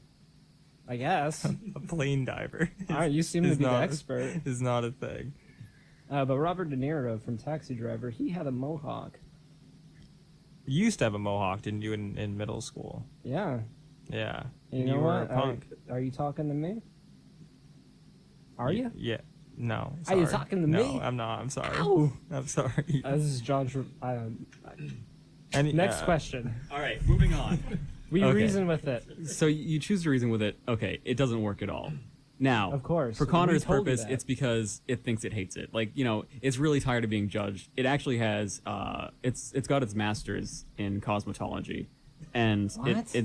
I guess. a plane diver. All right, you seem to is be the not- expert. Is not a thing. But Robert De Niro from Taxi Driver, he had a mohawk. You used to have a mohawk, didn't you, in middle school? Yeah. Yeah. You And know were what? a punk. Are you talking to me? Are you? Yeah. No. Are you sorry. talking to no, me? I'm not. I'm sorry. Ow. I'm sorry. This is John. Any- Next question. All right, moving on. We Okay. reason with it. So you choose to reason with it. Okay, it doesn't work at all. Now, Of course. for We Connor's told you purpose, that. it's because it thinks it hates it. Like, you know, it's really tired of being judged. It actually has, it's got its master's in cosmetology, and What?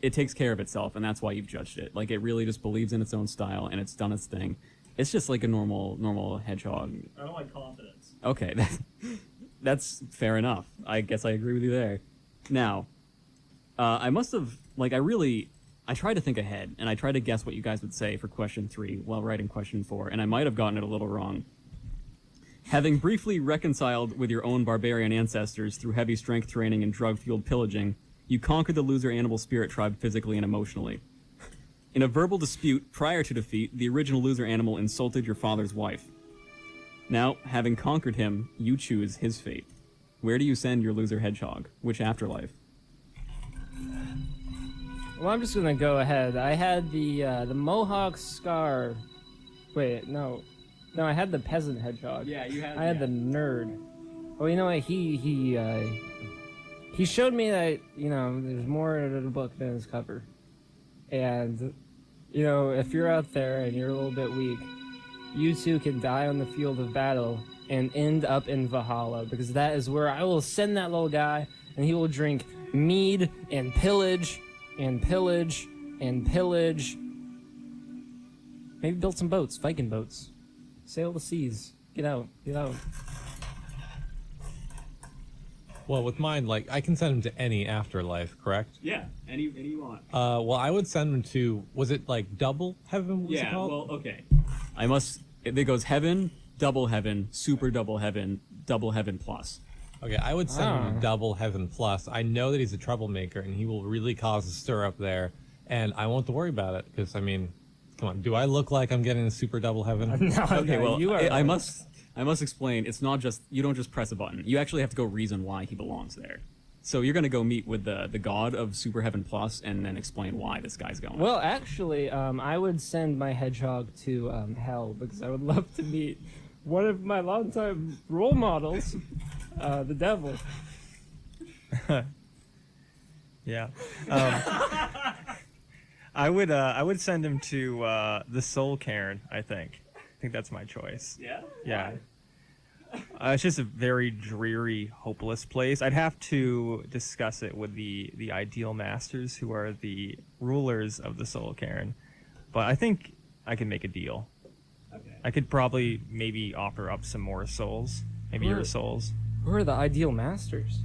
it takes care of itself, and that's why you've judged it. Like, it really just believes in its own style, and it's done its thing. It's just like a normal hedgehog. I don't like confidence. Okay, that's fair enough. I guess I agree with you there. Now, I must have, like, I tried to think ahead, and I tried to guess what you guys would say for question 3 while writing question 4, and I might have gotten it a little wrong. Having briefly reconciled with your own barbarian ancestors through heavy strength training and drug-fueled pillaging, you conquered the loser animal spirit tribe physically and emotionally. In a verbal dispute prior to defeat, the original loser animal insulted your father's wife. Now, having conquered him, you choose his fate. Where do you send your loser hedgehog? Which afterlife? Well, I'm just gonna go ahead. I had the Mohawk scar. Wait, no, I had the peasant hedgehog. Yeah, you had. I had the nerd. Oh, you know what? He showed me that there's more to the book than its cover, and if you're out there and you're a little bit weak, you too can die on the field of battle and end up in Valhalla, because that is where I will send that little guy, and he will drink mead and pillage and pillage and pillage. Maybe build some boats, Viking boats. Sail the seas. Get out. Get out. Well, with mine, like, I can send him to any afterlife, correct? Yeah, any you want. Well, I would send him to, was it like double heaven? Was it Yeah, called? well, okay. It goes heaven, double heaven, super double heaven plus. Okay, I would send him to double heaven plus. I know that he's a troublemaker and he will really cause a stir up there, and I won't have to worry about it because, I mean, come on, do I look like I'm getting a super double heaven? Okay, well, you are. I must explain. It's not just, you don't just press a button. You actually have to go reason why he belongs there. So you're going to go meet with the god of Super Heaven Plus and then explain why this guy's going. Well, actually, I would send my hedgehog to hell, because I would love to meet one of my longtime role models, the devil. Yeah. I would send him to the Soul Cairn. I think that's my choice. Yeah? Yeah. It's just a very dreary, hopeless place. I'd have to discuss it with the Ideal Masters, who are the rulers of the Soul Cairn. But I think I can make a deal. Okay. I could probably maybe offer up some more souls. Maybe your souls. Who are the Ideal Masters?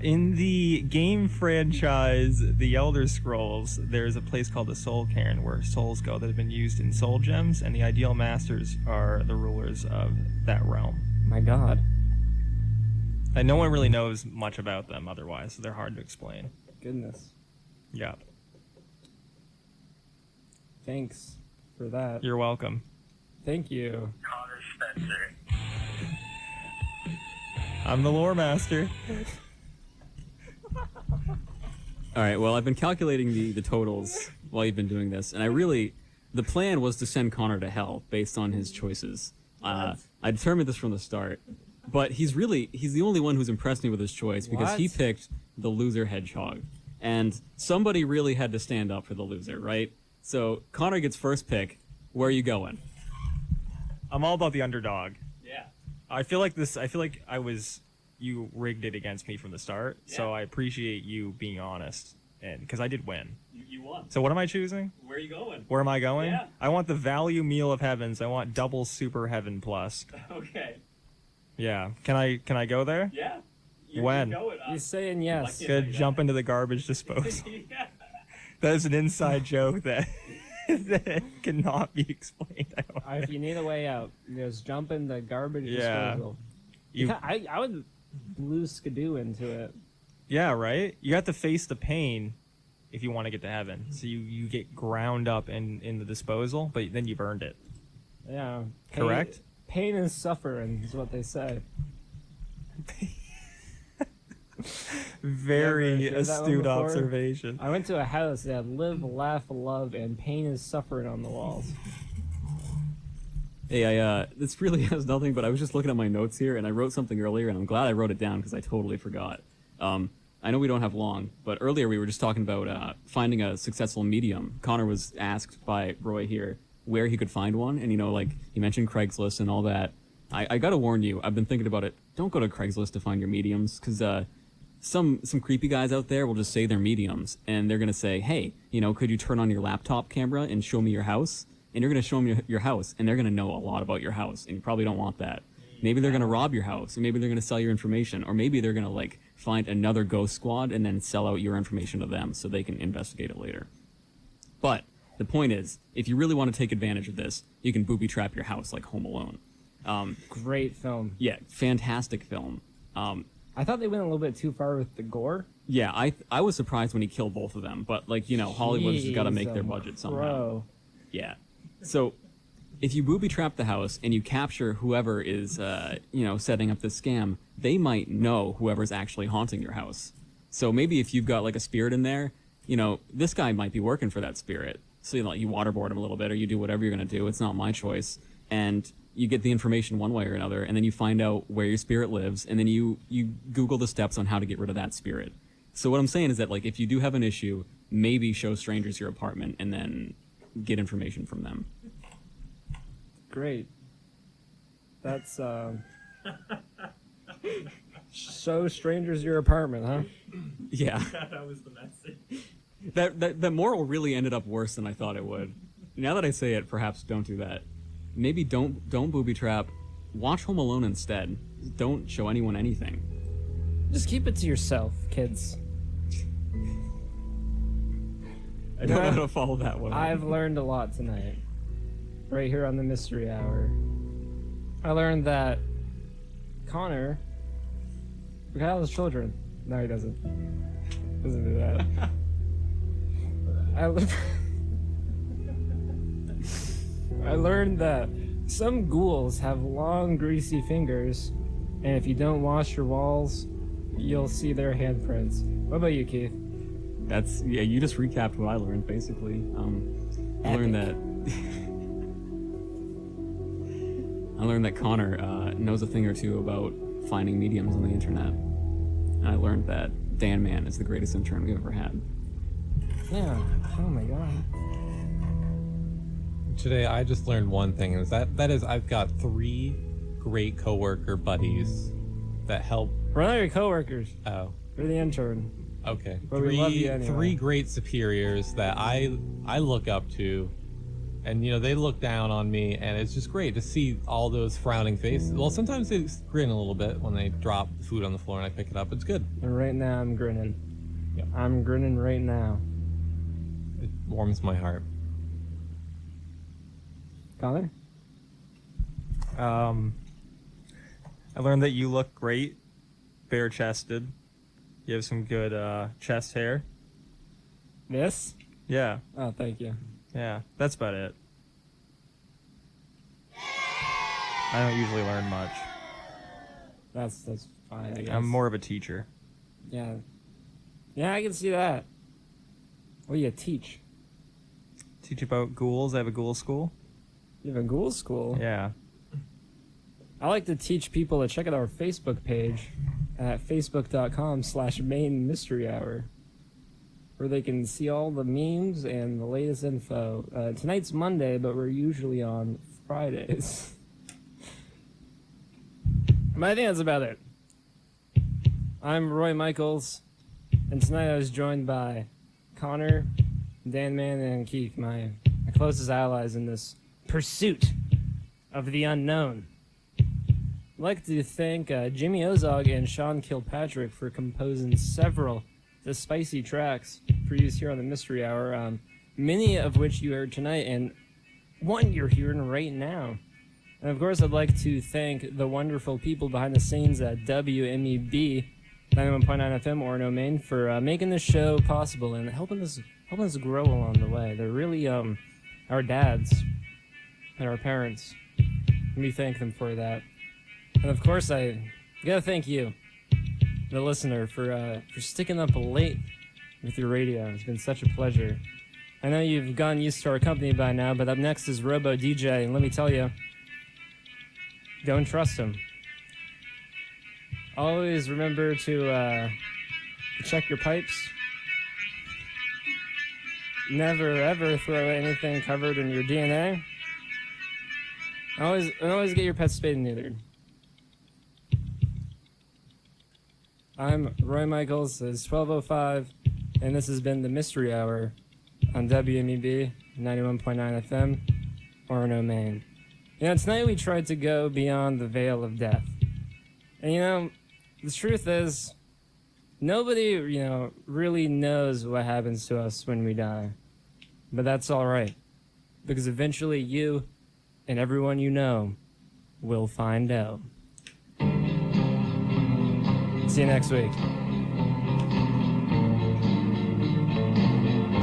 In the game franchise, The Elder Scrolls, there's a place called the Soul Cairn where souls go that have been used in soul gems, and the Ideal Masters are the rulers of that realm. My God. And no one really knows much about them otherwise, so they're hard to explain. Goodness. Yeah. Thanks for that. You're welcome. Thank you. Connor Spencer. I'm the lore master. All right, well, I've been calculating the totals while you've been doing this, and the plan was to send Connor to hell based on his choices. I determined this from the start, but he's the only one who's impressed me with his choice because he What? picked the loser hedgehog, and somebody really had to stand up for the loser, right? So Connor gets first pick. Where are you going? I'm all about the underdog. Yeah. I feel like you rigged it against me from the start, so I appreciate you being honest in because I did win. You won. So what am I choosing? Where are you going? Where am I going? Yeah. I want the value meal of heavens. I want double super heaven plus. Okay. Yeah. Can I go there? Yeah. When? You're going. He's saying yes. Yeah. Good. Jump into the garbage disposal. Yeah. That is an inside joke that that cannot be explained. I don't If you need a way out, just jump in the garbage Yeah. disposal. You- I would blue skidoo into it. Yeah, right? You have to face the pain if you want to get to heaven. So you get ground up in the disposal, but then you've earned it. Yeah. Correct? Pain is suffering is what they say. Very Never heard that one astute before. observation. I went to a house that had live, laugh, love, and pain is suffering on the walls. Hey, this really has nothing, but I was just looking at my notes here, and I wrote something earlier, and I'm glad I wrote it down because I totally forgot. I know we don't have long, but earlier we were just talking about finding a successful medium. Connor was asked by Roy here where he could find one, and like he mentioned Craigslist and all that. I gotta warn you, I've been thinking about it. Don't go to Craigslist to find your mediums, because some creepy guys out there will just say they're mediums, and they're gonna say, hey, could you turn on your laptop camera and show me your house? And you're gonna show them your house, and they're gonna know a lot about your house, and you probably don't want that. Maybe they're gonna rob your house, or maybe they're gonna sell your information, or maybe they're gonna find another ghost squad and then sell out your information to them so they can investigate it later. But the point is, if you really want to take advantage of this, you can booby trap your house like Home Alone. Great film. Yeah, fantastic film. I thought they went a little bit too far with the gore. Yeah, I was surprised when he killed both of them, but Hollywood's got to make their budget somehow. Bro. Yeah. So if you booby trap the house and you capture whoever is setting up this scam, they might know whoever's actually haunting your house. So maybe if you've got a spirit in there, this guy might be working for that spirit. So you waterboard him a little bit, or you do whatever you're gonna do. It's not my choice. And you get the information one way or another, and then you find out where your spirit lives, and then you Google the steps on how to get rid of that spirit. So what I'm saying is that if you do have an issue, maybe show strangers your apartment and then get information from them. Great. That's show strangers your apartment, huh? Yeah. That was the message. That moral really ended up worse than I thought it would. Now that I say it, perhaps don't do that. Maybe don't booby trap. Watch Home Alone instead. Don't show anyone anything. Just keep it to yourself, kids. I don't know how to follow that one. I've learned a lot tonight. Right here on the Mystery Hour. I learned that Connor got all his children. No, he doesn't. Doesn't do that. I learned that some ghouls have long, greasy fingers, and if you don't wash your walls, you'll see their handprints. What about you, Keith? You just recapped what I learned, basically. I learned that Connor knows a thing or two about finding mediums on the internet. And I learned that Dan Man is the greatest intern we've ever had. Yeah. Oh my god. Today I just learned one thing, is that is I've got 3 great coworker buddies that help. We're not your coworkers. Oh, We're the intern. okay. But we love you anyway. 3 great superiors that I look up to, and they look down on me, and it's just great to see all those frowning faces. Well, sometimes they grin a little bit when they drop food on the floor and I pick it up. It's good. And right now I'm grinning. Yep. I'm grinning right now. It warms my heart. Connor? I learned that you look great, bare-chested. You have some good chest hair. This? Yeah, Oh, thank you. yeah, that's about it. I don't usually learn much. That's fine, I guess. I'm more of a teacher. Yeah. Yeah, I can see that. What do you teach? Teach about ghouls. I have a ghoul school. You have a ghoul school? Yeah. I like to teach people to check out our Facebook page at facebook.com/main mystery hour, where they can see all the memes and the latest info. Tonight's Monday, but we're usually on Fridays. But I think that's about it. I'm Roy Michaels, and tonight I was joined by Connor, Dan Man, and Keith, my closest allies in this pursuit of the unknown. I'd like to thank Jimmy Ozog and Sean Kilpatrick for composing several the spicy tracks for use here on the Mystery Hour, many of which you heard tonight, and one you're hearing right now. And of course, I'd like to thank the wonderful people behind the scenes at WMEB 91.9 FM Orono, Maine, for making this show possible and helping us grow along the way. They're really our dads and our parents. And we thank them for that. And of course, I gotta thank you, the listener, for sticking up late with your radio. It's been such a pleasure. I know you've gotten used to our company by now, but up next is Robo DJ, and let me tell you, don't trust him. Always remember to check your pipes. Never ever throw anything covered in your DNA. Always get your pets spayed and neutered. I'm Roy Michaels. It's 12:05, and this has been the Mystery Hour on WMEB 91.9 FM, Orono, Maine. You know, tonight we tried to go beyond the veil of death. And you know, the truth is, nobody, really knows what happens to us when we die. But that's all right, because eventually you and everyone you know will find out. See you next week.